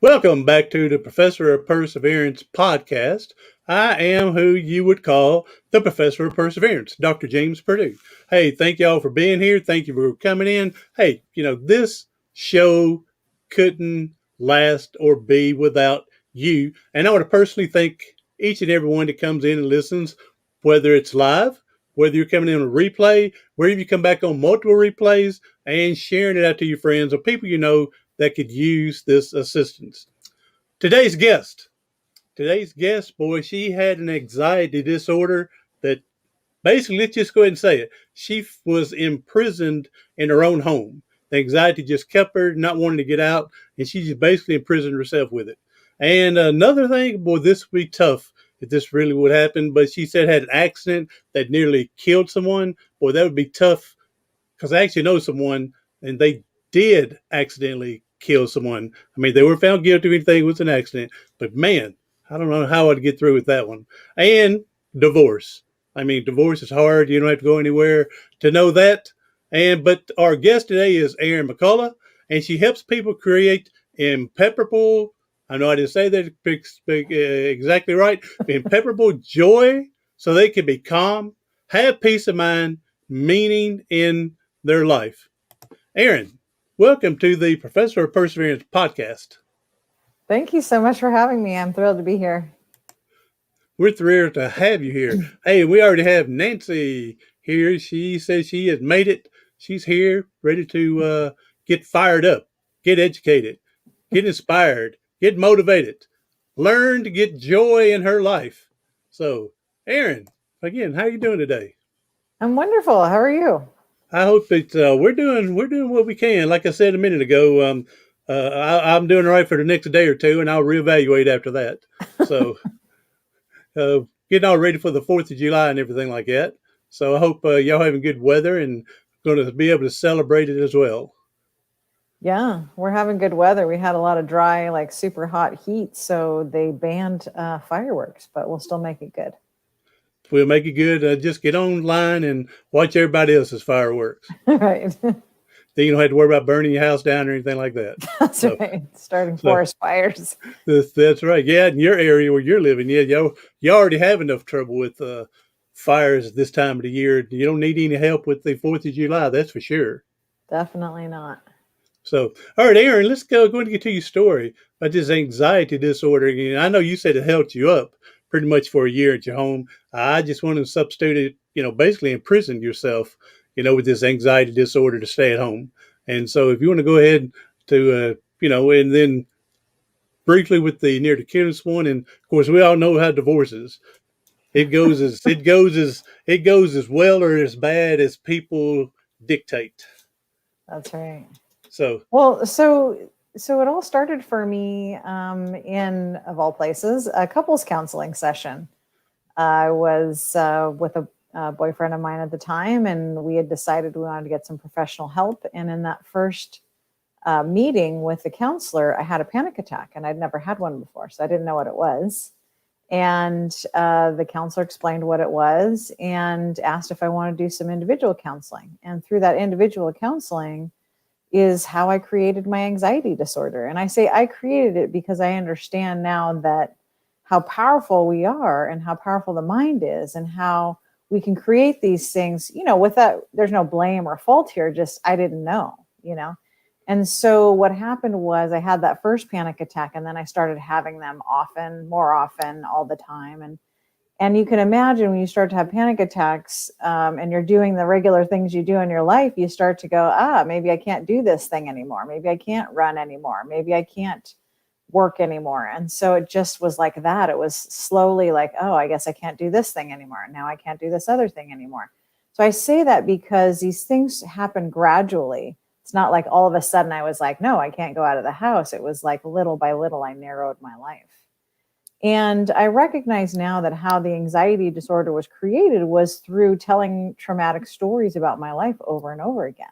Welcome back to the Professor of Perseverance podcast. I am who you would call the Professor of Perseverance, Dr. James Purdue. Hey, thank y'all for being here. Thank you for coming in. Hey, this show couldn't last or be without you. And I want to personally thank each and every one that comes in and listens, whether it's live, whether you're coming in on a replay, wherever you come back on multiple replays, and sharing it out to your friends or people you know that could use this assistance. Today's guest, boy, she had an anxiety disorder that basically, let's just go ahead and say it. She was imprisoned in her own home. The anxiety just kept her not wanting to get out, and she just basically imprisoned herself with it. And another thing, boy, this would be tough if this really would happen, but she said had an accident that nearly killed someone. Boy, that would be tough because I actually know someone and they did accidentally kill someone. I mean, they were found guilty of anything. It was an accident, but man, I don't know how I'd get through with that one. And divorce. I mean, divorce is hard. You don't have to go anywhere to know that. But our guest today is Erin McCullough, and she helps people create impenetrable. I know I didn't say that exactly right. Impenetrable joy, so they can be calm, have peace of mind, meaning in their life. Erin, welcome to the Professor of Perseverance podcast. Thank you so much for having me. I'm thrilled to be here. We're thrilled to have you here. Hey, we already have Nancy here. She says she has made it. She's here, ready to get fired up, get educated, get inspired, get motivated, learn to get joy in her life. So, Erin, again, how are you doing today? I'm wonderful. How are you? I hope that we're doing what we can. Like I said a minute ago, I'm doing all right for the next day or two, and I'll reevaluate after that. So, getting all ready for the 4th of July and everything like that. So I hope y'all having good weather and going to be able to celebrate it as well. Yeah, we're having good weather. We had a lot of dry, like super hot heat, so they banned fireworks, but we'll still make it good. We'll make it good. Just get online and watch everybody else's fireworks. Right. Then you don't have to worry about burning your house down or anything like that. That's right. Starting forest fires. That's right. Yeah, in your area where you're living, yeah, you already have enough trouble with fires this time of the year. You don't need any help with the 4th of July, that's for sure. Definitely not. So, all right, Erin, let's go and get to your story about this anxiety disorder. And I know you said it held you up pretty much for a year at your home. I just want to substitute it, basically imprisoned yourself, with this anxiety disorder to stay at home. And so if you want to go ahead to, and then briefly with the near to killing one, and of course we all know how divorce is. It goes as well or as bad as people dictate. That's right. So it all started for me in, of all places, a couples counseling session. I was with a boyfriend of mine at the time, and we had decided we wanted to get some professional help. And in that first meeting with the counselor, I had a panic attack, and I'd never had one before, so I didn't know what it was. And the counselor explained what it was and asked if I wanted to do some individual counseling. And through that individual counseling is how I created my anxiety disorder. And I say I created it because I understand now that how powerful we are and how powerful the mind is and how we can create these things, without, there's no blame or fault here, just I didn't know. And so what happened was I had that first panic attack, and then I started having them more often, all the time. And you can imagine when you start to have panic attacks and you're doing the regular things you do in your life, you start to go, maybe I can't do this thing anymore. Maybe I can't run anymore. Maybe I can't work anymore. And so it just was like that. It was slowly like, I guess I can't do this thing anymore. Now I can't do this other thing anymore. So I say that because these things happen gradually. It's not like all of a sudden I was like, no, I can't go out of the house. It was like little by little, I narrowed my life. And I recognize now that how the anxiety disorder was created was through telling traumatic stories about my life over and over again.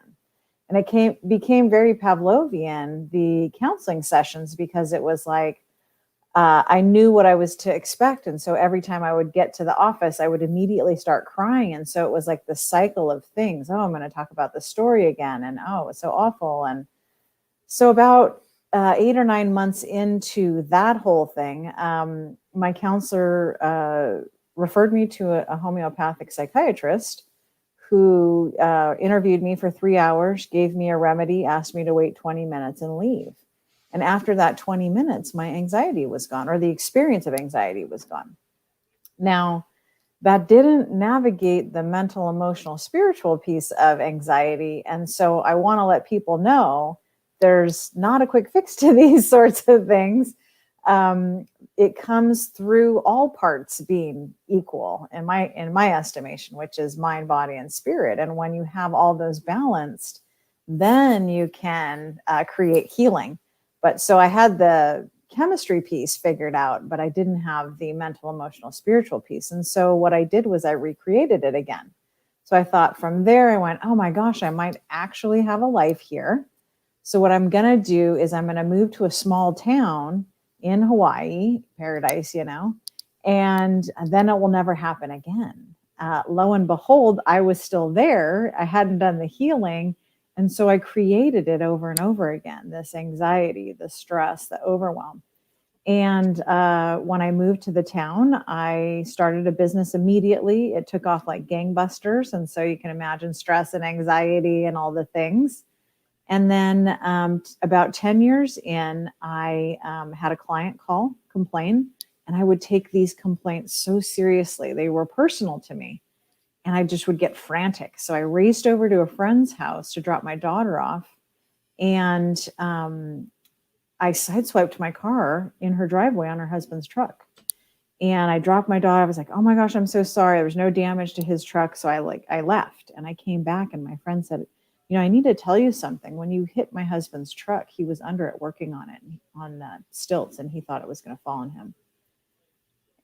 And it became very Pavlovian, the counseling sessions, because it was like, I knew what I was to expect. And so every time I would get to the office, I would immediately start crying. And so it was like the cycle of things. I'm going to talk about the story again. And it's so awful. And so about 8 or 9 months into that whole thing, my counselor referred me to a homeopathic psychiatrist who interviewed me for 3 hours, gave me a remedy, asked me to wait 20 minutes and leave. And after that 20 minutes, my anxiety was gone, or the experience of anxiety was gone. Now, that didn't navigate the mental, emotional, spiritual piece of anxiety. And so I want to let people know there's not a quick fix to these sorts of things. It comes through all parts being equal in my estimation, which is mind, body, and spirit. And when you have all those balanced, then you can create healing. But so I had the chemistry piece figured out, but I didn't have the mental, emotional, spiritual piece. And so what I did was I recreated it again. So I thought from there, I went, oh my gosh, I might actually have a life here. So what I'm going to do is I'm going to move to a small town in Hawaii, paradise, and then it will never happen again. Lo and behold, I was still there. I hadn't done the healing. And so I created it over and over again, this anxiety, the stress, the overwhelm. And when I moved to the town, I started a business immediately. It took off like gangbusters. And so you can imagine stress and anxiety and all the things. And then about 10 years in, I had a client complain, and I would take these complaints so seriously. They were personal to me. And I just would get frantic. So I raced over to a friend's house to drop my daughter off. And I sideswiped my car in her driveway on her husband's truck. And I dropped my daughter. I was like, oh my gosh, I'm so sorry. There was no damage to his truck. So I left, and I came back, and my friend said, I need to tell you something. When you hit my husband's truck, he was under it working on it on stilts, and he thought it was going to fall on him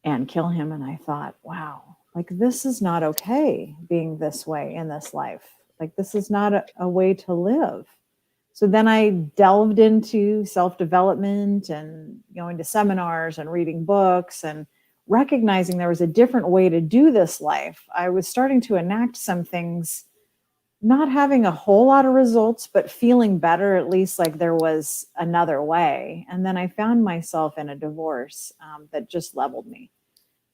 and kill him. And I thought, wow, like this is not okay being this way in this life. Like this is not a way to live. So then I delved into self-development and going to seminars and reading books and recognizing there was a different way to do this life. I was starting to enact some things, not having a whole lot of results, but feeling better, at least like there was another way. And then I found myself in a divorce that just leveled me.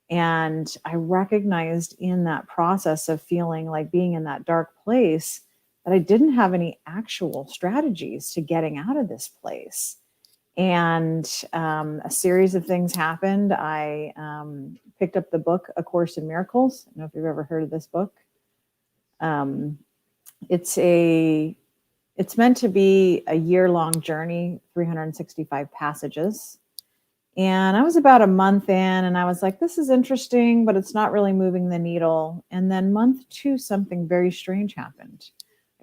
And I recognized in that process of feeling like being in that dark place that I didn't have any actual strategies to getting out of this place. And a series of things happened. I picked up the book, A Course in Miracles. I don't know if you've ever heard of this book. It's meant to be a year-long journey, 365 passages. And I was about a month in, and I was like, this is interesting, but it's not really moving the needle. And then month 2, something very strange happened.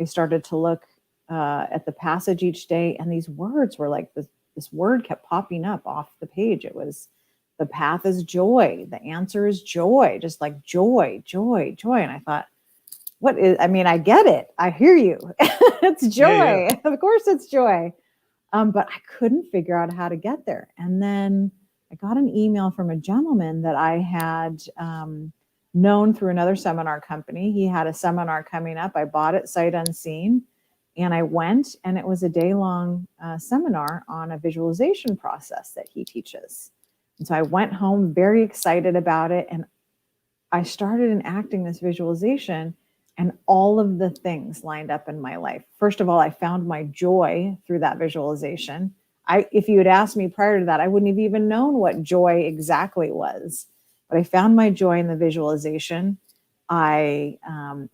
I started to look at the passage each day, and these words were like, this word kept popping up off the page. It was, the path is joy. The answer is joy, just like joy, joy, joy. And I thought, I get it. I hear you. It's joy. Yeah. Of course it's joy. But I couldn't figure out how to get there. And then I got an email from a gentleman that I had known through another seminar company. He had a seminar coming up. I bought it sight unseen, and I went, and it was a day-long seminar on a visualization process that he teaches. And so I went home very excited about it, and I started enacting this visualization, and all of the things lined up in my life. First of all, I found my joy through that visualization. If you had asked me prior to that, I wouldn't have even known what joy exactly was. But I found my joy in the visualization. I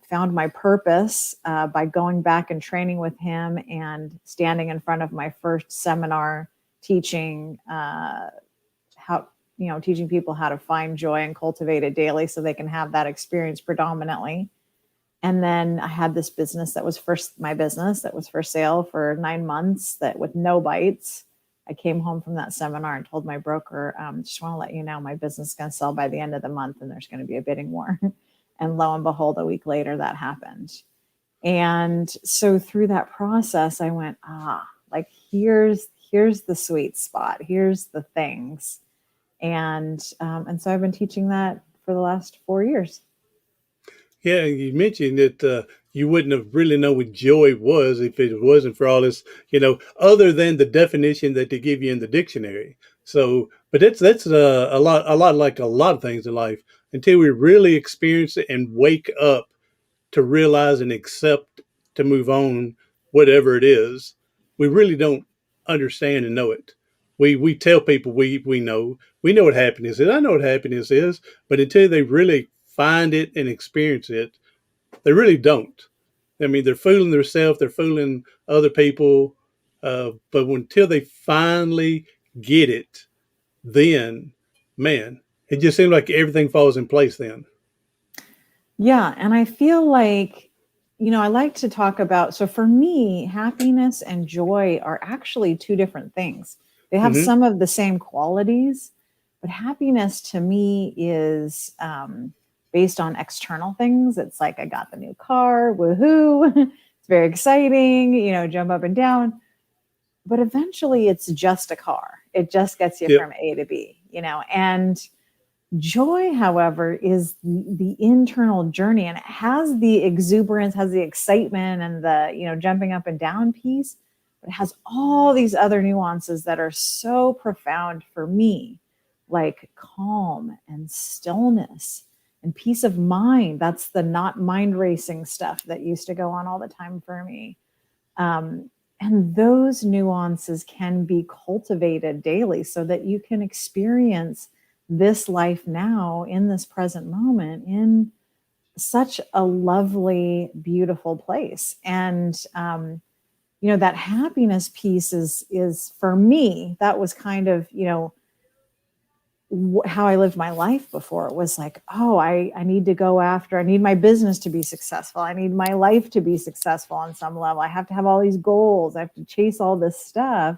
found my purpose by going back and training with him and standing in front of my first seminar, teaching teaching people how to find joy and cultivate it daily so they can have that experience predominantly. And then I had this business that was my business that was for sale for 9 months, that with no bites. I came home from that seminar and told my broker, just want to let you know my business is going to sell by the end of the month, and there's going to be a bidding war. And lo and behold, a week later that happened. And so through that process, I went, like here's the sweet spot. Here's the things. And so I've been teaching that for the last 4 years. Yeah, you mentioned that you wouldn't have really known what joy was if it wasn't for all this, other than the definition that they give you in the dictionary. So, but that's a lot like a lot of things in life. Until we really experience it and wake up to realize and accept to move on, whatever it is, we really don't understand and know it. We tell people we know what happiness is. I know what happiness is, but until they really find it and experience it, they really don't. I mean, they're fooling themselves, they're fooling other people, but until they finally get it, then, man, it just seems like everything falls in place then. Yeah. And I feel like, I like to talk about, so for me, happiness and joy are actually two different things. They have Mm-hmm. some of the same qualities, but happiness to me is based on external things. It's like, I got the new car, woohoo. It's very exciting, jump up and down. But eventually it's just a car. It just gets you Yep. from A to B, and joy, however, is the internal journey, and it has the exuberance, has the excitement, and the jumping up and down piece. But it has all these other nuances that are so profound for me, like calm and stillness and peace of mind. That's the not mind racing stuff that used to go on all the time for me. Um, and those nuances can be cultivated daily so that you can experience this life now in this present moment in such a lovely, beautiful place. And, that happiness piece is for me, that was kind of, how I lived my life before. It was like, oh, I need to go after, I need my business to be successful. I need my life to be successful on some level. I have to have all these goals. I have to chase all this stuff.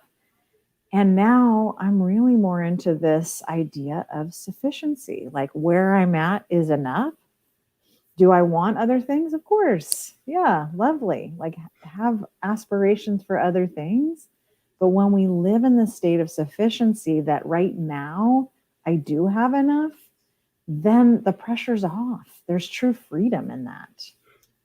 And now I'm really more into this idea of sufficiency. Like, where I'm at is enough. Do I want other things? Of course. Yeah, lovely. Like, have aspirations for other things. But when we live in the state of sufficiency that right now I do have enough, then the pressure's off. There's true freedom in that.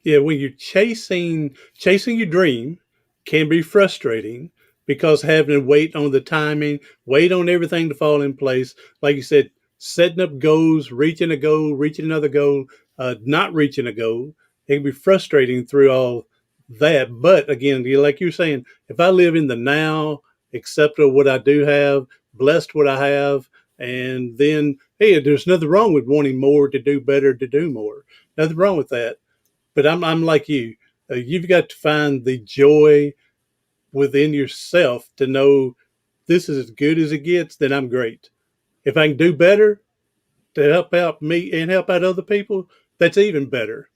Yeah, when you're chasing your dream can be frustrating because having to wait on the timing, wait on everything to fall in place. Like you said, setting up goals, reaching a goal, reaching another goal, not reaching a goal. It can be frustrating through all that. But again, like you're saying, if I live in the now, accept of what I do have, blessed what I have, and then hey, there's nothing wrong with wanting more to do better, to do more. Nothing wrong with that, but I'm like you. You've got to find the joy within yourself to know this is as good as it gets. Then I'm great. If I can do better to help out me and help out other people, that's even better.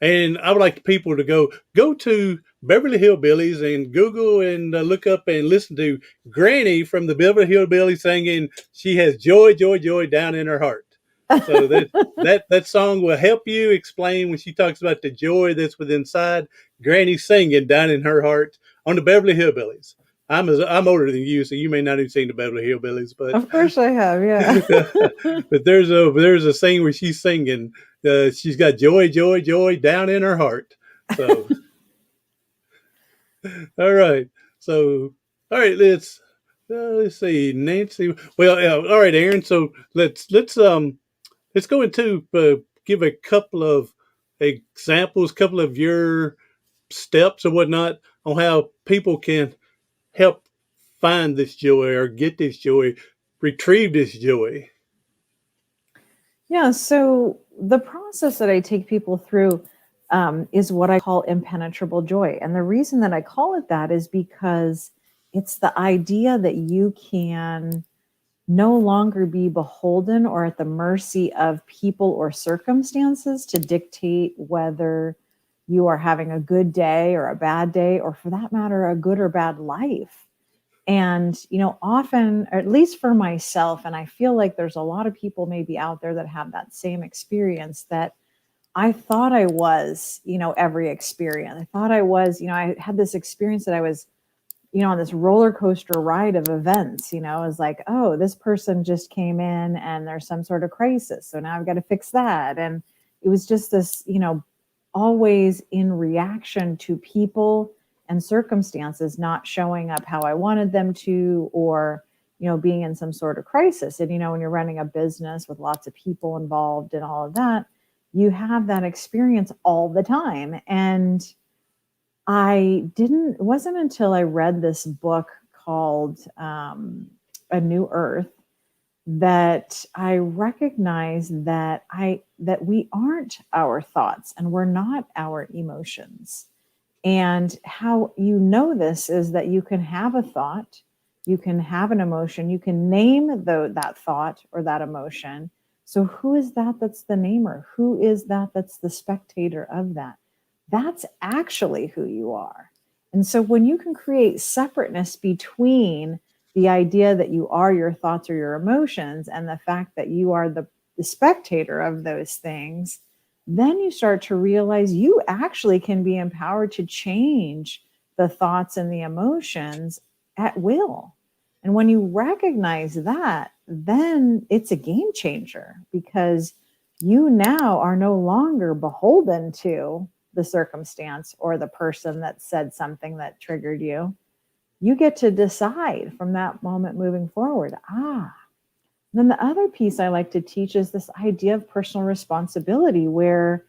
And I would like people to go to Beverly Hillbillies and Google and look up and listen to Granny from the Beverly Hillbillies singing "She Has Joy, Joy, Joy Down in Her Heart." So that song will help you explain when she talks about the joy that's within inside. Granny singing down in her heart on the Beverly Hillbillies. I'm older than you, so you may not have seen the Beverly Hillbillies, but Of course I have, yeah. but there's a scene where she's singing. She's got joy, joy, joy down in her heart. So all right, so all right, let's see, Nancy. Well, all right, Aaron. So let's go into give a couple of examples, couple of your steps or whatnot on how people can help find this joy or get this joy, retrieve this joy. Yeah, so the process that I take people through is what I call impenetrable joy. And the reason that I call it that is because it's the idea that you can no longer be beholden or at the mercy of people or circumstances to dictate whether you are having a good day or a bad day, or for that matter, a good or bad life. And, often, or at least for myself, and I feel like there's a lot of people maybe out there that have that same experience, that I thought I was, every experience. I thought I was, I had this experience that I was, on this roller coaster ride of events. I was like, oh, this person just came in and there's some sort of crisis. So now I've got to fix that. And, it was just this, always in reaction to people and circumstances not showing up how I wanted them to, or, being in some sort of crisis. And, when you're running a business with lots of people involved and all of that, you have that experience all the time. And it wasn't until I read this book called A New Earth that I recognized that we aren't our thoughts and we're not our emotions. And how you know this is that you can have a thought, you can have an emotion, you can name that thought or that emotion. So who is that that's the namer? Who is that that's the spectator of that? That's actually who you are. And so when you can create separateness between the idea that you are your thoughts or your emotions and the fact that you are the spectator of those things, then you start to realize you actually can be empowered to change the thoughts and the emotions at will. And when you recognize that, then it's a game changer, because you now are no longer beholden to the circumstance or the person that said something that triggered you. You get to decide from that moment moving forward. Then the other piece I like to teach is this idea of personal responsibility, where,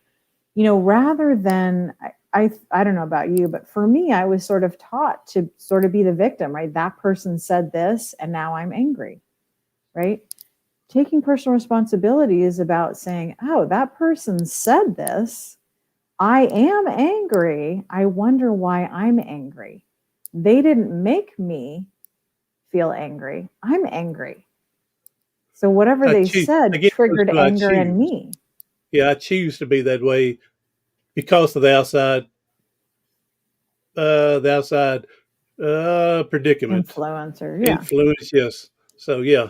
rather than, I don't know about you, but for me, I was sort of taught to sort of be the victim, right? That person said this and now I'm angry, right? Taking personal responsibility is about saying, oh, that person said this. I am angry. I wonder why I'm angry. They didn't make me feel angry. I'm angry. So whatever they said Again, triggered who I anger in choose. me. Yeah, I choose to be that way because of the outside predicament, Influencer, yeah. influence. Yes. So yeah,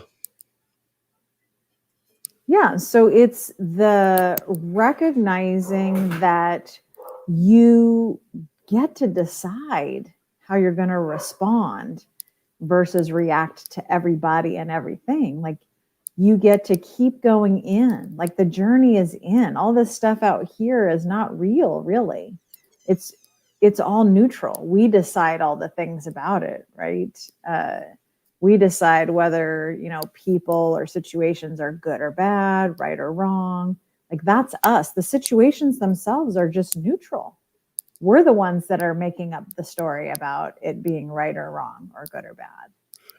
Yeah, so it's the recognizing that you get to decide how you're going to respond versus react to everybody and everything. Like, you get to keep going in. Like, the journey is in. All this stuff out here is not real, really. It's it's all neutral. We decide all the things about it, right? We decide whether, people or situations are good or bad, right or wrong. Like, that's us. The situations themselves are just neutral. We're the ones that are making up the story about it being right or wrong or good or bad.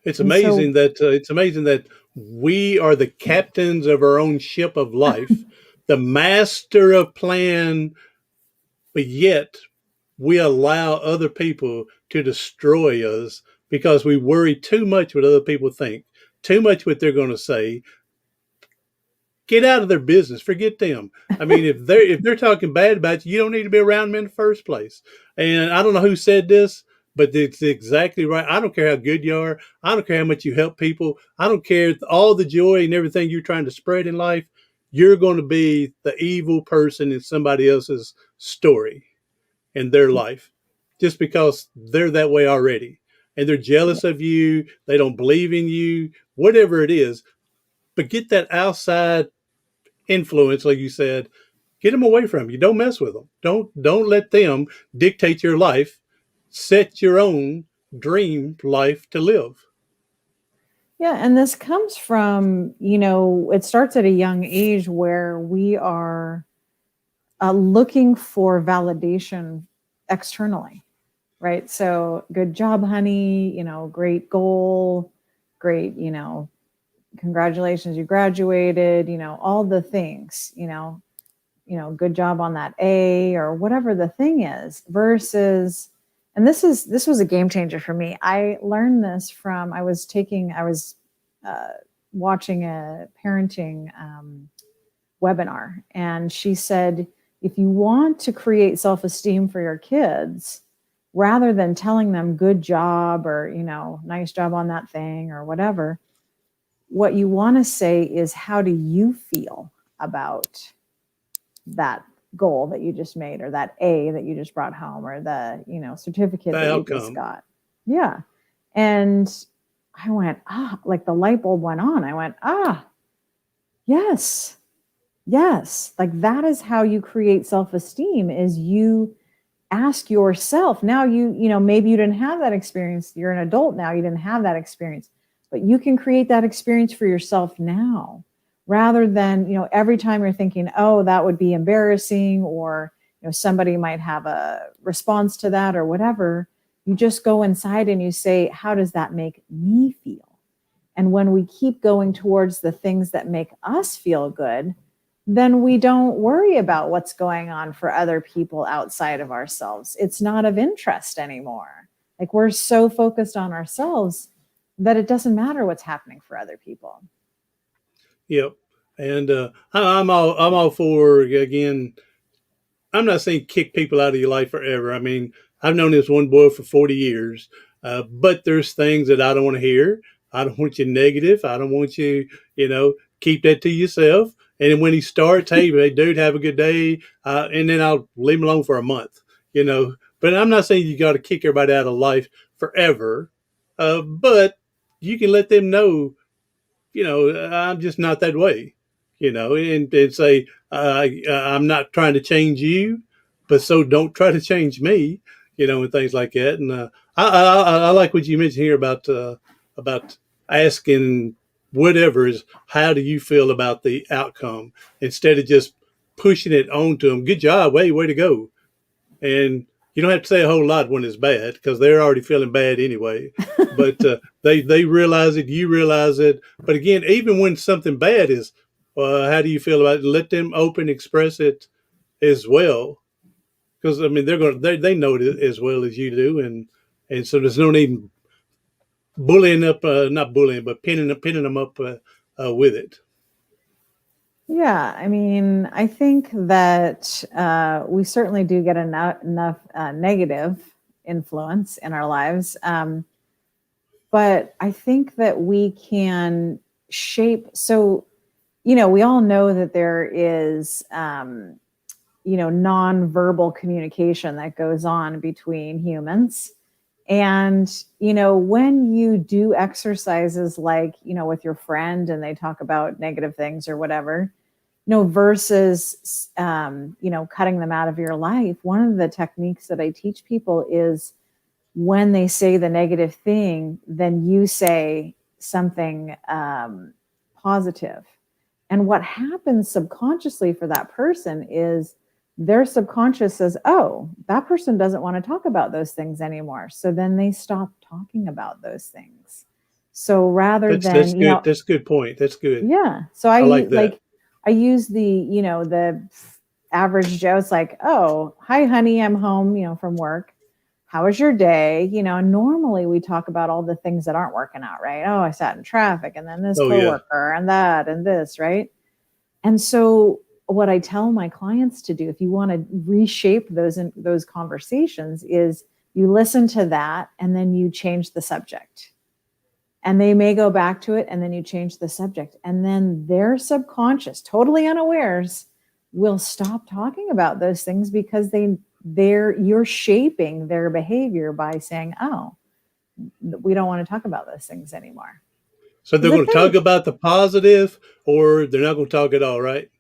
And so, it's amazing that we are the captains of our own ship of life, the master of plan, but yet we allow other people to destroy us because we worry too much what other people think, too much what they're going to say. Get out of their business. Forget them. I mean, if they're talking bad about you, you don't need to be around them in the first place. And I don't know who said this, but it's exactly right. I don't care how good you are. I don't care how much you help people. I don't care all the joy and everything you're trying to spread in life. You're going to be the evil person in somebody else's story in their life just because they're that way already. And they're yeah, jealous of you. They don't believe in you, whatever it is. But get that outside influence, like you said, get them away from you. Don't mess with them. Don't let them dictate your life. Set your own dream life to live. yeah. And this comes from, it starts at a young age where we are looking for validation externally, right? So, good job, honey, great goal, great, congratulations, you graduated, all the things, good job on that A or whatever the thing is, versus, and this was a game changer for me. I learned this from, I was uh, watching a parenting webinar, and she said, if you want to create self-esteem for your kids, rather than telling them good job or, nice job on that thing or whatever, what you want to say is, how do you feel about that goal that you just made, or that A that you just brought home, or the, certificate The that you just outcome. got? Yeah. And I went, like the light bulb went on. I went, yes, Yes, like that is how you create self-esteem, is you ask yourself. Now maybe you didn't have that experience. You're an adult now, you didn't have that experience, but you can create that experience for yourself now, rather than, every time you're thinking, oh, that would be embarrassing, or somebody might have a response to that or whatever. You just go inside and you say, how does that make me feel? And when we keep going towards the things that make us feel good, then we don't worry about what's going on for other people outside of ourselves. It's not of interest anymore. Like, we're so focused on ourselves that it doesn't matter what's happening for other people. Yep. And I'm all for, again, I'm not saying kick people out of your life forever. I mean, I've known this one boy for 40 years, but there's things that I don't want to hear. I don't want you negative. I don't want you, keep that to yourself. And when he starts, hey, dude, have a good day. And then I'll leave him alone for a month. But I'm not saying you got to kick everybody out of life forever. But you can let them know, I'm just not that way, and say, I'm not trying to change you, but so don't try to change me, and things like that. And I like what you mentioned here about asking whatever is, how do you feel about the outcome, instead of just pushing it on to them. Good job, way to go. And you don't have to say a whole lot when it's bad, because they're already feeling bad anyway. But they realize it, you realize it. But again, even when something bad is, how do you feel about it? Let them open express it as well, because I mean they know it as well as you do, and so there's no need bullying up, not bullying, but pinning them up with it. Yeah, I mean, I think that we certainly do get enough negative influence in our lives. But I think that we can shape. So, we all know that there is, nonverbal communication that goes on between humans. And, when you do exercises like, with your friend and they talk about negative things or whatever, versus, cutting them out of your life, one of the techniques that I teach people is, when they say the negative thing, then you say something positive. And what happens subconsciously for that person is, their subconscious says, oh, that person doesn't want to talk about those things anymore. So then they stop talking about those things. So rather That's than, good. That's a good point. That's good. yeah. So I like that. I use the average Joe. It's like, oh, hi, honey, I'm home, from work. How was your day? Normally we talk about all the things that aren't working out, right? Oh, I sat in traffic, and then this Oh yeah. coworker and that and this, right? And so what I tell my clients to do, if you want to reshape those conversations, is you listen to that and then you change the subject. And they may go back to it and then you change the subject. And then their subconscious, totally unawares, will stop talking about those things, because you're shaping their behavior by saying, oh, we don't want to talk about those things anymore. So Because they're the going to talk thing, about the positive, or they're not going to talk at all, right?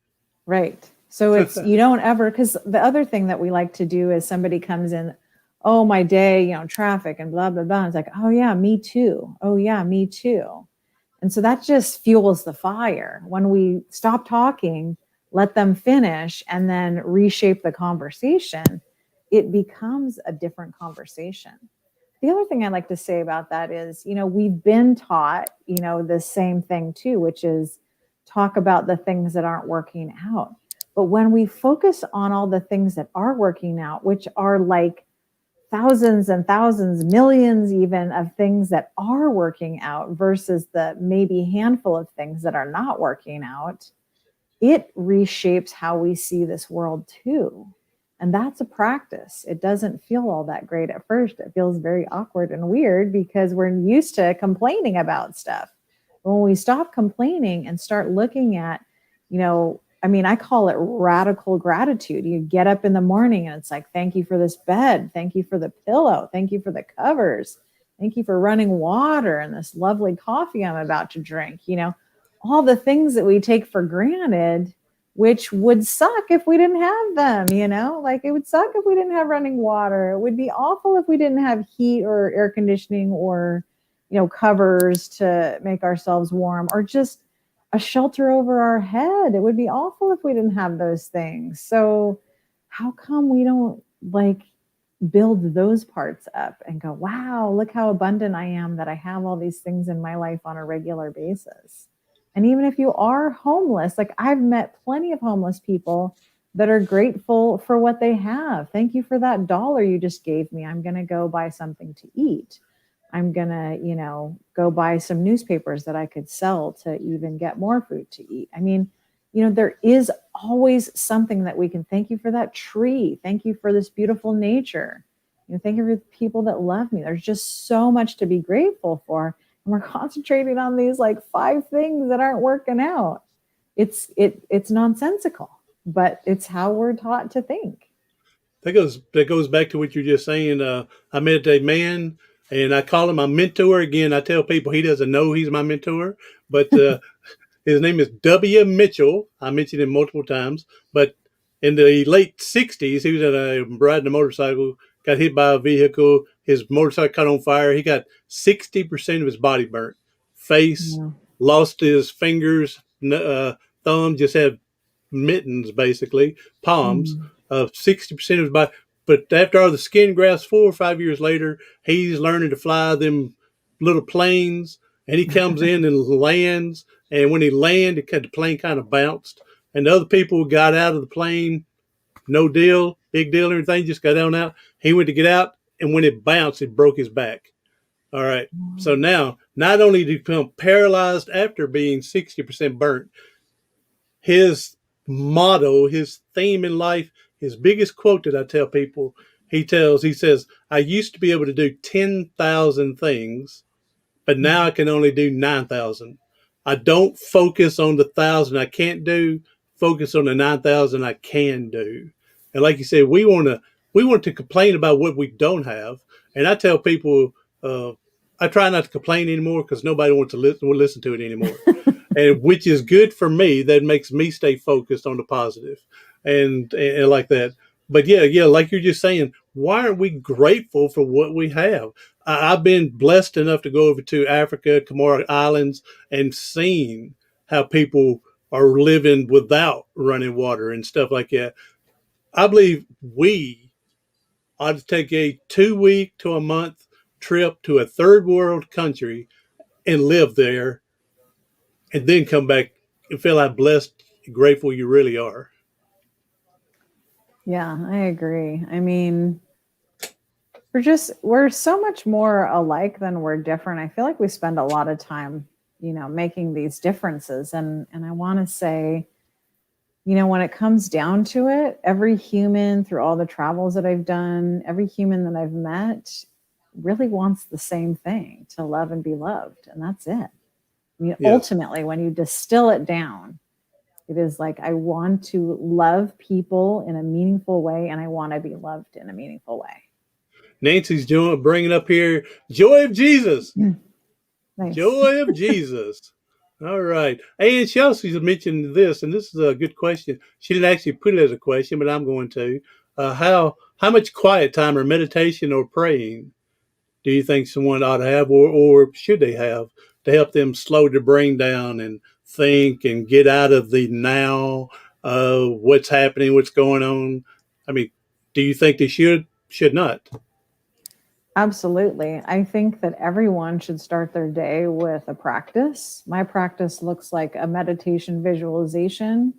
right. So it's, you don't ever, because the other thing that we like to do is, somebody comes in, oh, my day, traffic and blah, blah, blah. And it's like, oh yeah, me too. Oh yeah, me too. And so that just fuels the fire. When we stop talking, let them finish, and then reshape the conversation, it becomes a different conversation. The other thing I like to say about that is, we've been taught, the same thing too, which is, talk about the things that aren't working out. But when we focus on all the things that are working out, which are like thousands and thousands, millions even, of things that are working out, versus the maybe handful of things that are not working out, it reshapes how we see this world too. And that's a practice. It doesn't feel all that great at first. It feels very awkward and weird, because we're used to complaining about stuff. When we stop complaining and start looking at, I mean, I call it radical gratitude. You get up in the morning and it's like, thank you for this bed. Thank you for the pillow. Thank you for the covers. Thank you for running water and this lovely coffee I'm about to drink. All the things that we take for granted, which would suck if we didn't have them, you know? Like it would suck if we didn't have running water. It would be awful if we didn't have heat or air conditioning or, you know, covers to make ourselves warm or just a shelter over our head. It would be awful if we didn't have those things. So how come we don't like build those parts up and go, wow, look how abundant I am that I have all these things in my life on a regular basis. And even if you are homeless, like I've met plenty of homeless people that are grateful for what they have. Thank you for that dollar you just gave me. I'm going to go buy something to eat. I'm going to, you know, go buy some newspapers that I could sell to even get more food to eat. I mean, you know, there is always something that we can thank you for that tree. Thank you for this beautiful nature. You know, thank you for the people that love me. There's just so much to be grateful for. And we're concentrating on these like 5 things that aren't working out. It's nonsensical, but it's how we're taught to think. That goes back to what you're just saying. I met a man, and I call him my mentor. Again, I tell people he doesn't know he's my mentor, but his name is W. Mitchell. I mentioned him multiple times, but in the late '60s, he was riding a motorcycle, got hit by a vehicle. His motorcycle caught on fire. He got 60% of his body burnt, face, Yeah. lost his fingers, thumb, just had mittens basically, palms, Mm. 60% of his body. But after all the skin grafts, 4 or 5 years later, he's learning to fly them little planes, and he comes in and lands. And when he landed, the plane kind of bounced, and the other people got out of the plane, no deal, big deal, or anything, just got on out. He went to get out, and when it bounced, it broke his back. All right. So now, not only did he become paralyzed after being 60% burnt, his motto, his theme in life, his biggest quote that I tell people, he says, I used to be able to do 10,000 things, but now I can only do 9,000. I don't focus on the 1,000 I can't do, focus on the 9,000 I can do. And like you said, we want to complain about what we don't have. And I tell people, uh, I try not to complain anymore because nobody wants to listen to it anymore, and which is good for me. That makes me stay focused on the positive, and like that. But yeah, like you're just saying, why aren't we grateful for what we have? I've been blessed enough to go over to Africa, Comoro Islands, and seen how people are living without running water and stuff like that. I believe we ought to take a 2 week to a month trip to a third world country and live there, and then come back and feel how blessed and grateful you really are. Yeah, I agree. I mean, we're so much more alike than we're different. I feel like we spend a lot of time, you know, making these differences. And I want to say, you know, when it comes down to it, every human through all the travels that I've done, every human that I've met really wants the same thing, to love and be loved. And that's it. I mean, Yes. ultimately, when you distill it down, it is like, I want to love people in a meaningful way, and I want to be loved in a meaningful way. Nancy's bringing up here joy of Jesus. Nice. Joy of Jesus. All right. And Chelsea's mentioned this, and this is a good question. She didn't actually put it as a question, but I'm going to. How much quiet time or meditation or praying do you think someone ought to have, or should they have, to help them slow their brain down and think and get out of the now, what's happening, what's going on? I mean, do you think they should not? Absolutely. I think that everyone should start their day with a practice. My practice looks like a meditation visualization.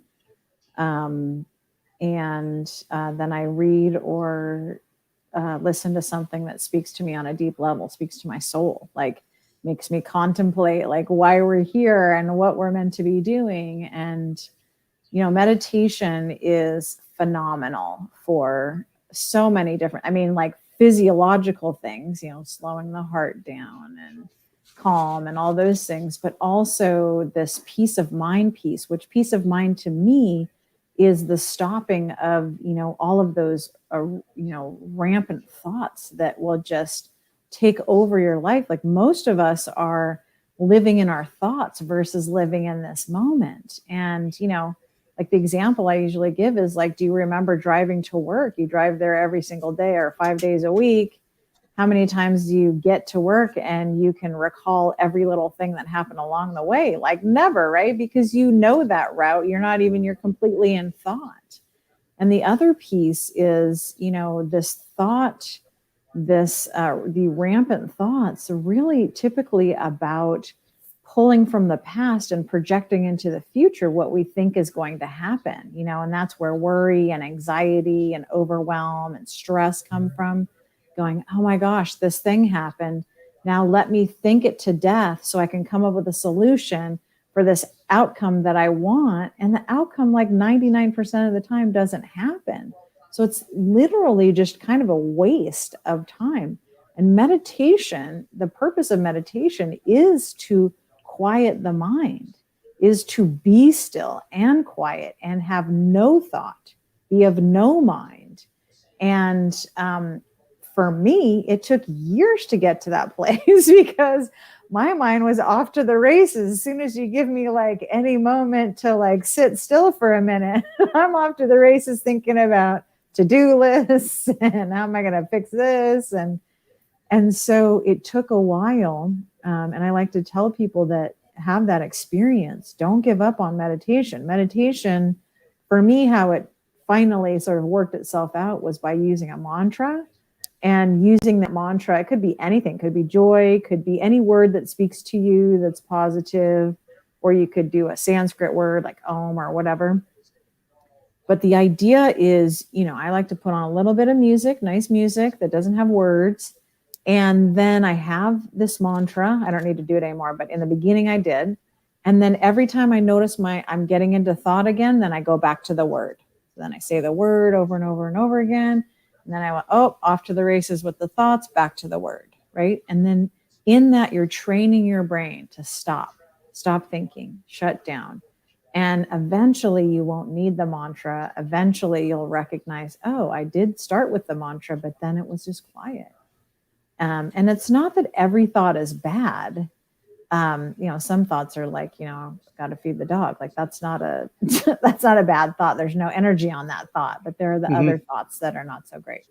Um, and then I read or listen to something that speaks to me on a deep level, speaks to my soul, like makes me contemplate like why we're here and what we're meant to be doing. And, you know, meditation is phenomenal for so many different, I mean, like physiological things, you know, slowing the heart down and calm and all those things, but also this peace of mind piece, which peace of mind to me is the stopping of, you know, all of those, rampant thoughts that will just take over your life. Like most of us are living in our thoughts versus living in this moment. And, you know, Like the example I usually give is like, do you remember driving to work? You drive there every single day or 5 days a week. How many times do you get to work and you can recall every little thing that happened along the way? Like never, right? Because you know that route. You're completely in thought. And the other piece is, this thought, the rampant thoughts are really typically about pulling from the past and projecting into the future what we think is going to happen, and that's where worry and anxiety and overwhelm and stress come from. Going, oh my gosh, this thing happened. Now let me think it to death so I can come up with a solution for this outcome that I want. And the outcome, like 99% of the time, doesn't happen. So it's literally just kind of a waste of time. And meditation, the purpose of meditation is to quiet the mind, is to be still and quiet and have no thought, be of no mind. And for me, it took years to get to that place because my mind was off to the races. As soon as you give me like any moment to like sit still for a minute, I'm off to the races thinking about to-do lists and how am I going to fix this? And so it took a while. And I like to tell people that have that experience, don't give up on meditation. Meditation, for me, how it finally sort of worked itself out was by using a mantra. And using that mantra, it could be anything, could be joy, could be any word that speaks to you that's positive, or you could do a Sanskrit word like Om or whatever. But the idea is, I like to put on a little bit of music, nice music that doesn't have words. And then I have this mantra. I don't need to do it anymore, but in the beginning I did. And then every time I notice I'm getting into thought again, then I go back to the word. So then I say the word over and over and over again. And then I went, off to the races with the thoughts, back to the word, right? And then in that, you're training your brain to stop thinking, shut down. And eventually you won't need the mantra. Eventually you'll recognize, I did start with the mantra, but then it was just quiet. And it's not that every thought is bad. Some thoughts are like, got to feed the dog. Like that's not a bad thought. There's no energy on that thought, but there are the other thoughts that are not so great.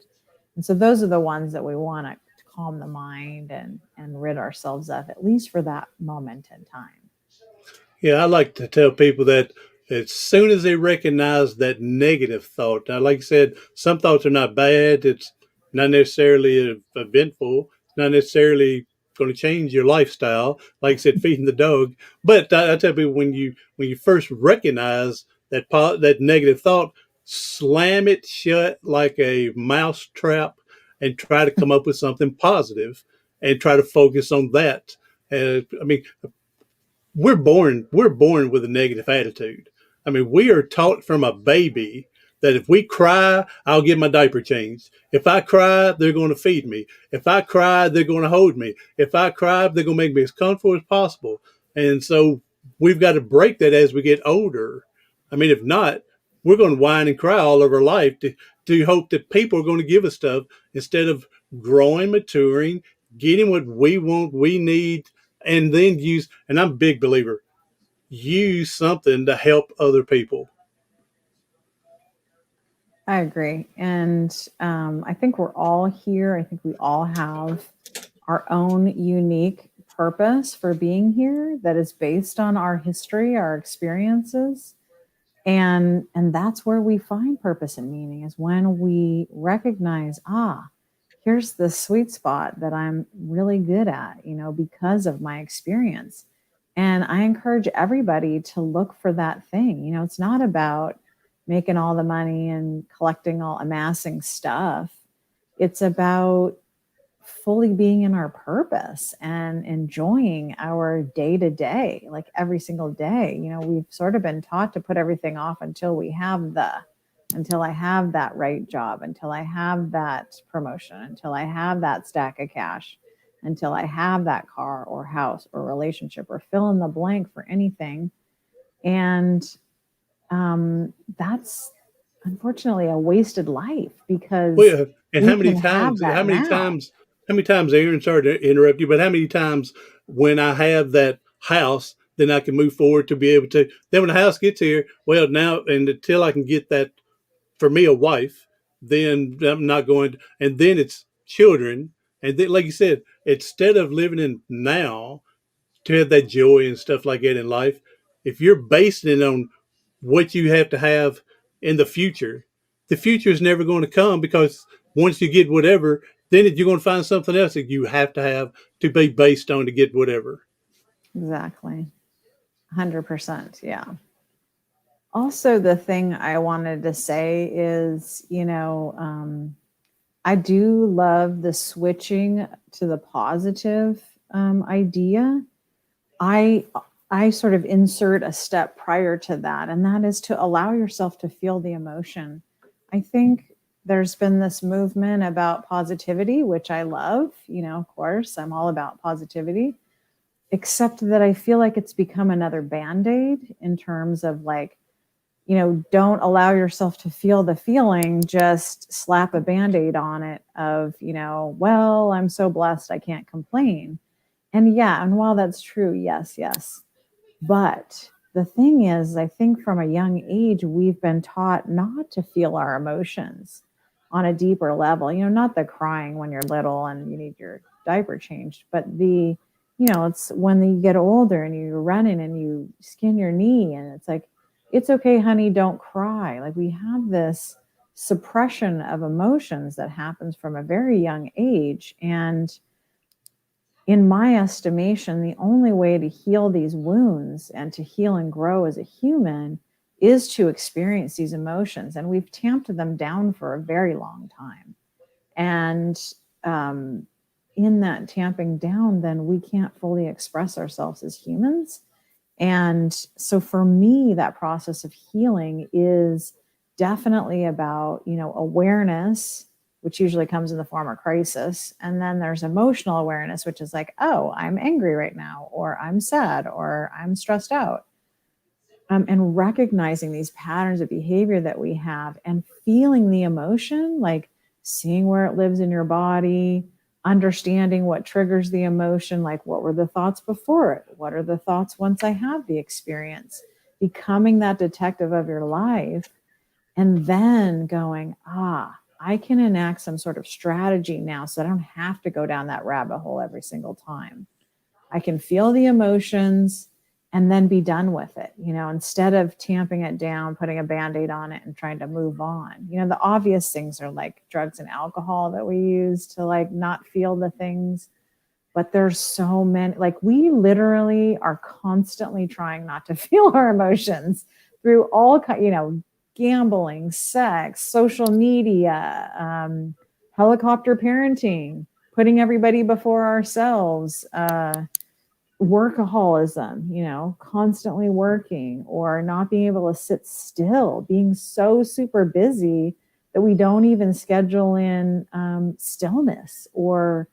And so those are the ones that we want to calm the mind and rid ourselves of, at least for that moment in time. Yeah, I like to tell people that as soon as they recognize that negative thought, now, like I said, some thoughts are not bad. It's not necessarily eventful. It's not necessarily going to change your lifestyle. Like I said, feeding the dog. But I tell people when you first recognize that negative thought, slam it shut like a mouse trap and try to come up with something positive and try to focus on that. I mean, we're born with a negative attitude. I mean, we are taught from a baby that if we cry, I'll get my diaper changed. If I cry, they're going to feed me. If I cry, they're going to hold me. If I cry, they're going to make me as comfortable as possible. And so we've got to break that as we get older. I mean, if not, we're going to whine and cry all of our life to hope that people are going to give us stuff instead of growing, maturing, getting what we want, we need, and then and I'm a big believer, use something to help other people. I agree. And I think we're all here. I think we all have our own unique purpose for being here that is based on our history, our experiences. And that's where we find purpose and meaning, is when we recognize, here's the sweet spot that I'm really good at, because of my experience. And I encourage everybody to look for that thing. It's not about making all the money and amassing stuff. It's about fully being in our purpose and enjoying our day to day, like every single day. We've sort of been taught to put everything off until I have that right job, until I have that promotion, until I have that stack of cash, until I have that car or house or relationship, or fill in the blank for anything. And that's unfortunately a wasted life, because Well, yeah. And we can have that now. how many times, Aaron, sorry to interrupt you, but how many times when I have that house then I can move forward to be able to. Then when the house gets here, well, now and until I can get that for me a wife, then I'm not going to, and then it's children, and then like you said, instead of living in now to have that joy and stuff like that in life, if you're basing it on what you have to have in the future is never going to come because once you get whatever, then you're going to find something else that you have to be based on to get whatever. Exactly. 100%. Yeah. Also, the thing I wanted to say is, I do love the switching to the positive idea. I I sort of insert a step prior to that, and that is to allow yourself to feel the emotion. I think there's been this movement about positivity, which I love. Of course, I'm all about positivity, except that I feel like it's become another band aid in terms of like, don't allow yourself to feel the feeling, just slap a band aid on it of, well, I'm so blessed, I can't complain. And yeah, and while that's true, yes, yes. But the thing is, I think from a young age, we've been taught not to feel our emotions on a deeper level. Not the crying when you're little and you need your diaper changed, but it's when you get older and you're running and you skin your knee and it's like, it's okay, honey, don't cry. Like we have this suppression of emotions that happens from a very young age. And in my estimation, the only way to heal these wounds and to heal and grow as a human is to experience these emotions. And we've tamped them down for a very long time. And in that tamping down, then we can't fully express ourselves as humans. And so for me, that process of healing is definitely about, awareness, which usually comes in the form of crisis. And then there's emotional awareness, which is like, oh, I'm angry right now, or I'm sad, or I'm stressed out. And recognizing these patterns of behavior that we have and feeling the emotion, like seeing where it lives in your body, understanding what triggers the emotion, like what were the thoughts before it? What are the thoughts once I have the experience? Becoming that detective of your life, and then going, I can enact some sort of strategy now so I don't have to go down that rabbit hole every single time. I can feel the emotions and then be done with it, instead of tamping it down, putting a band-aid on it and trying to move on. The obvious things are like drugs and alcohol that we use to like not feel the things. But there's so many, like we literally are constantly trying not to feel our emotions through all, gambling, sex, social media, helicopter parenting, putting everybody before ourselves, workaholism, constantly working or not being able to sit still, being so super busy that we don't even schedule in stillness or,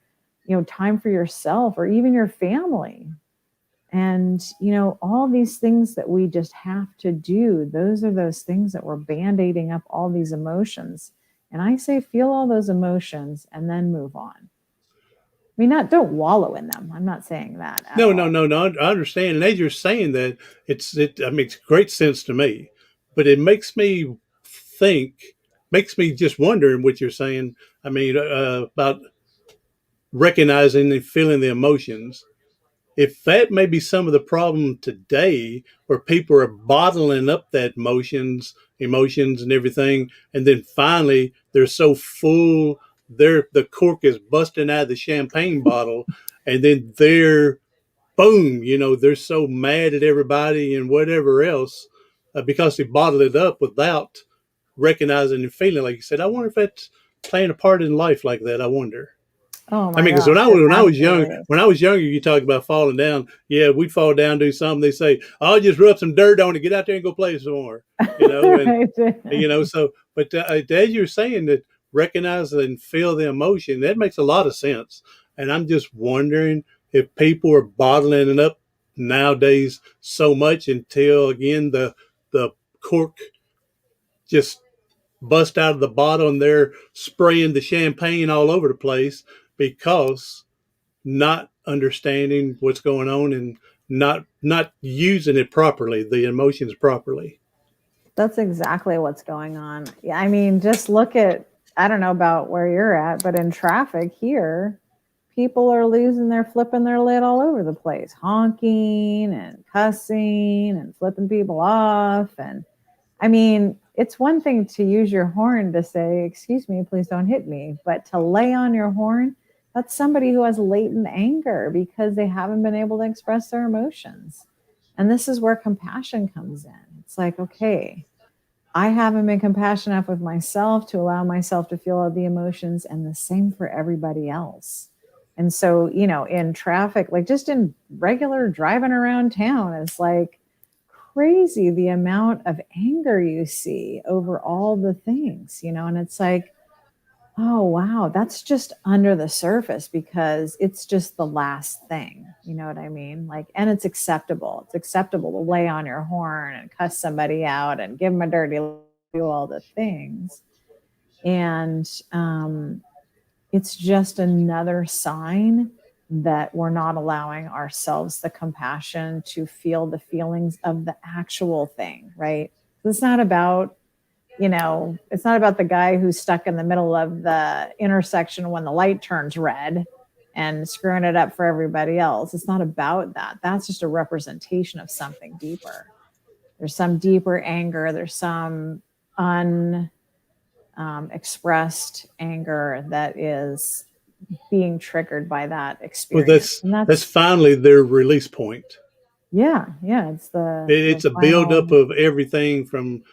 time for yourself or even your family. And, all these things that we just have to do, those are those things that we're band-aiding up all these emotions. And I say, feel all those emotions and then move on. I mean, don't wallow in them. I'm not saying that at No, all. no, no, no. I understand, and as you're saying that, I mean, it's great sense to me, but it makes me think, makes me just wondering what you're saying. I mean, about recognizing and feeling the emotions. If that may be some of the problem today, where people are bottling up that emotions and everything, and then finally they're so full, the cork is busting out of the champagne bottle, and then they're boom, they're so mad at everybody and whatever else because they bottled it up without recognizing and feeling. Like you said, I wonder if that's playing a part in life like that. I wonder. Oh I my mean, because gosh, it absolutely is. when I was younger, you talk about falling down. Yeah, we'd fall down, do something. They say, "I'll just rub some dirt on it, get out there and go play some more." And Right. so. But as you're saying that, recognize and feel the emotion, that makes a lot of sense. And I'm just wondering if people are bottling it up nowadays so much until again the cork just bust out of the bottle and they're spraying the champagne all over the place because not understanding what's going on and not using it properly, the emotions properly. That's exactly what's going on. Yeah, I mean, just look at, I don't know about where you're at, but in traffic here, people are flipping their lid all over the place, honking and cussing and flipping people off. And I mean, it's one thing to use your horn to say, excuse me, please don't hit me. But to lay on your horn, that's somebody who has latent anger because they haven't been able to express their emotions. And this is where compassion comes in. It's like, okay, I haven't been compassionate enough with myself to allow myself to feel all the emotions, and the same for everybody else. And so, in traffic, like just in regular driving around town, it's like crazy the amount of anger you see over all the things, and it's like, oh, wow, that's just under the surface because it's just the last thing. You know what I mean? Like, and it's acceptable. It's acceptable to lay on your horn and cuss somebody out and give them a dirty look, do all the things. And it's just another sign that we're not allowing ourselves the compassion to feel the feelings of the actual thing, right? It's not about it's not about the guy who's stuck in the middle of the intersection when the light turns red and screwing it up for everybody else. It's not about that. That's just a representation of something deeper. There's some deeper anger. There's some unexpressed anger that is being triggered by that Well, experience. And that's finally their release point. yeah, it's the It's a buildup final. of everything from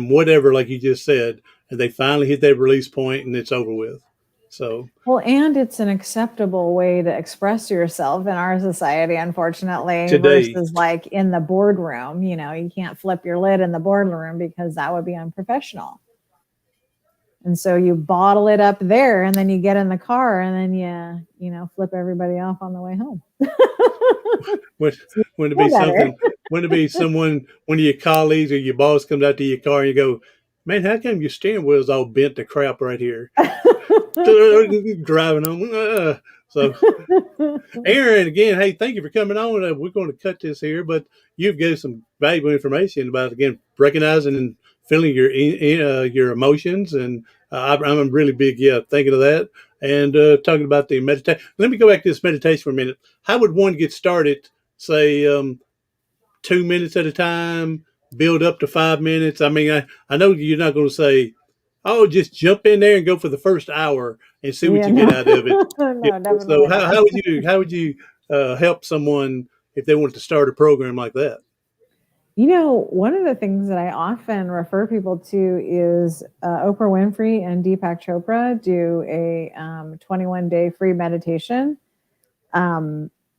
whatever, like you just said, and they finally hit that release point, and it's over with. So Well, and it's an acceptable way to express yourself in our society, unfortunately, today, versus like in the boardroom. You can't flip your lid in the boardroom because that would be unprofessional. And so you bottle it up there and then you get in the car and then flip everybody off on the way home. when So you when it be feel better. something, when it be someone, one of your colleagues or your boss comes out to your car and you go, "Man, how come your steering wheel's all bent to crap right here?" Driving on. So Erin, again, hey, thank you for coming on. We're going to cut this here, but you've given some valuable information about, again, recognizing and feeling your emotions, and I'm really big, thinking of that, and talking about the meditation. Let me go back to this meditation for a minute. How would one get started? Say 2 minutes at a time, build up to 5 minutes. I mean, I know you're not going to say, "Oh, just jump in there and go for the first hour and see what Yeah, you get no, out of it." Yeah. no, So definitely not. how would you help someone if they wanted to start a program like that? One of the things that I often refer people to is Oprah Winfrey and Deepak Chopra do a 21-day free meditation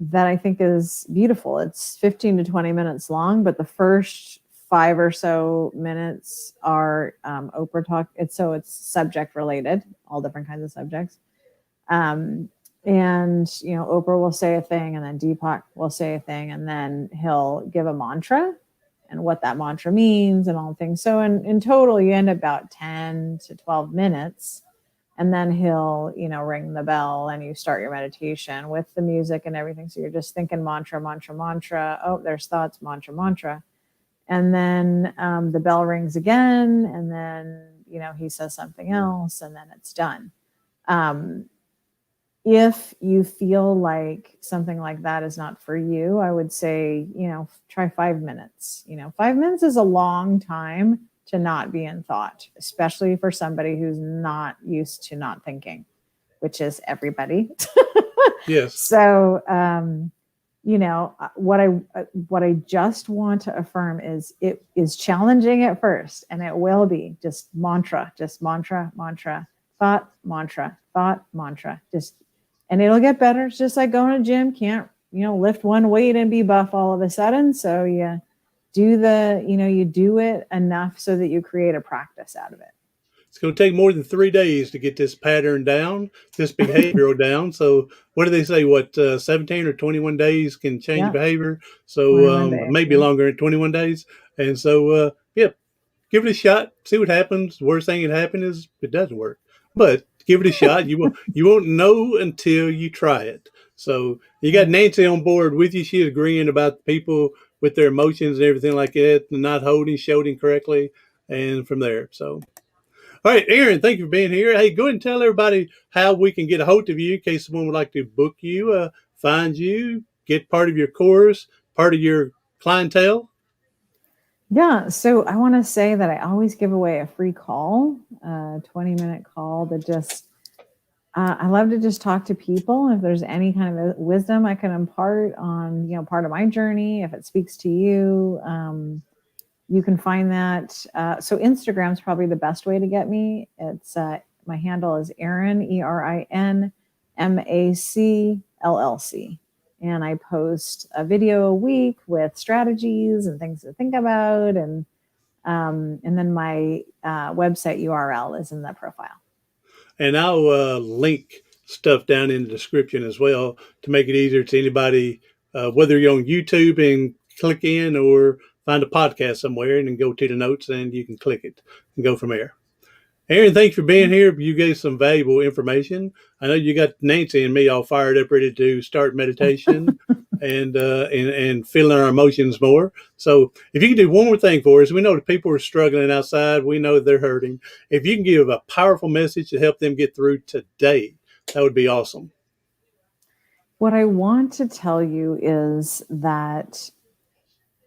that I think is beautiful. It's 15 to 20 minutes long, but the first 5 or so minutes are Oprah talk. It's subject related, all different kinds of subjects. Um, and Oprah will say a thing, and then Deepak will say a thing, and then he'll give a mantra and what that mantra means and all things. So in total, you end up about 10 to 12 minutes. And then he'll, ring the bell and you start your meditation with the music and everything. So you're just thinking mantra, mantra, mantra. Oh, there's thoughts, mantra, mantra. And then the bell rings again. And then, he says something else and then it's done. If you feel like something like that is not for you, I would say, try 5 minutes. 5 minutes is a long time to not be in thought, especially for somebody who's not used to not thinking, which is everybody. Yes. So, what I just want to affirm is it is challenging at first, and it will be just mantra, mantra, thought, mantra, and it'll get better. It's just like going to the gym. Can't, lift one weight and be buff all of a sudden. So you you do it enough so that you create a practice out of it. It's going to take more than 3 days to get this pattern down, this behavioral down. So, what do they say? What 17 or 21 days can change Yeah. behavior? So 21 days. maybe Yeah. longer than 21 days. And so, give it a shot. See what happens. The worst thing that happen is it doesn't work. But give it a shot. You won't know until you try it. So you got Nancy on board with you. She's agreeing about people with their emotions and everything like that, and not shouting correctly, and from there. So, all right, Erin, thank you for being here. Hey, go ahead and tell everybody how we can get a hold of you in case someone would like to book you, find you, get part of your course, part of your clientele. Yeah, so I want to say that I always give away a free call, a 20-minute call that just, I love to just talk to people. If there's any kind of wisdom I can impart on, part of my journey, if it speaks to you, you can find that. So Instagram's probably the best way to get me. It's my handle is Erin, ErinMacLLC. And I post a video a week with strategies and things to think about. And then my website URL is in the profile. And I'll link stuff down in the description as well to make it easier to anybody, whether you're on YouTube and click in or find a podcast somewhere and then go to the notes and you can click it and go from there. Erin, thanks for being here. You gave some valuable information. I know you got Nancy and me all fired up, ready to start meditation and feeling our emotions more. So, if you can do one more thing for us, we know that people are struggling outside. We know they're hurting. If you can give a powerful message to help them get through today, that would be awesome. What I want to tell you is that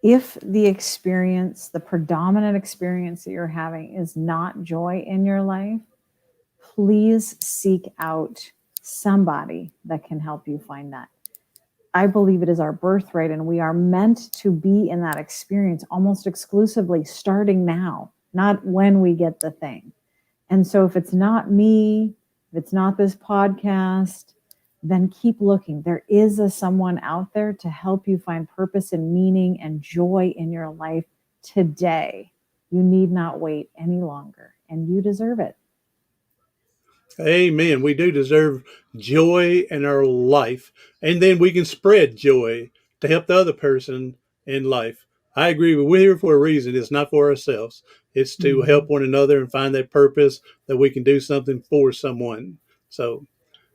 if the experience, the predominant experience that you're having is not joy in your life, please seek out somebody that can help you find that. I believe it is our birthright, and we are meant to be in that experience almost exclusively starting now, not when we get the thing. And so if it's not me, if it's not this podcast, then keep looking. There is someone out there to help you find purpose and meaning and joy in your life today. You need not wait any longer, and you deserve it. Amen. We do deserve joy in our life, and then we can spread joy to help the other person in life. I agree. We're here for a reason. It's not for ourselves. It's to help one another and find that purpose that we can do something for someone. So,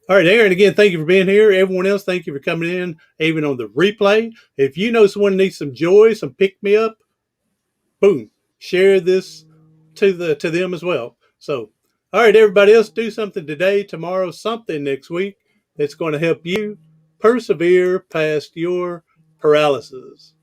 all right, Erin, again, thank you for being here. Everyone else, thank you for coming in, even on the replay. If you know someone needs some joy, some pick me up, boom, share this to them as well. So, all right, everybody else, do something today, tomorrow, something next week that's going to help you persevere past your paralysis.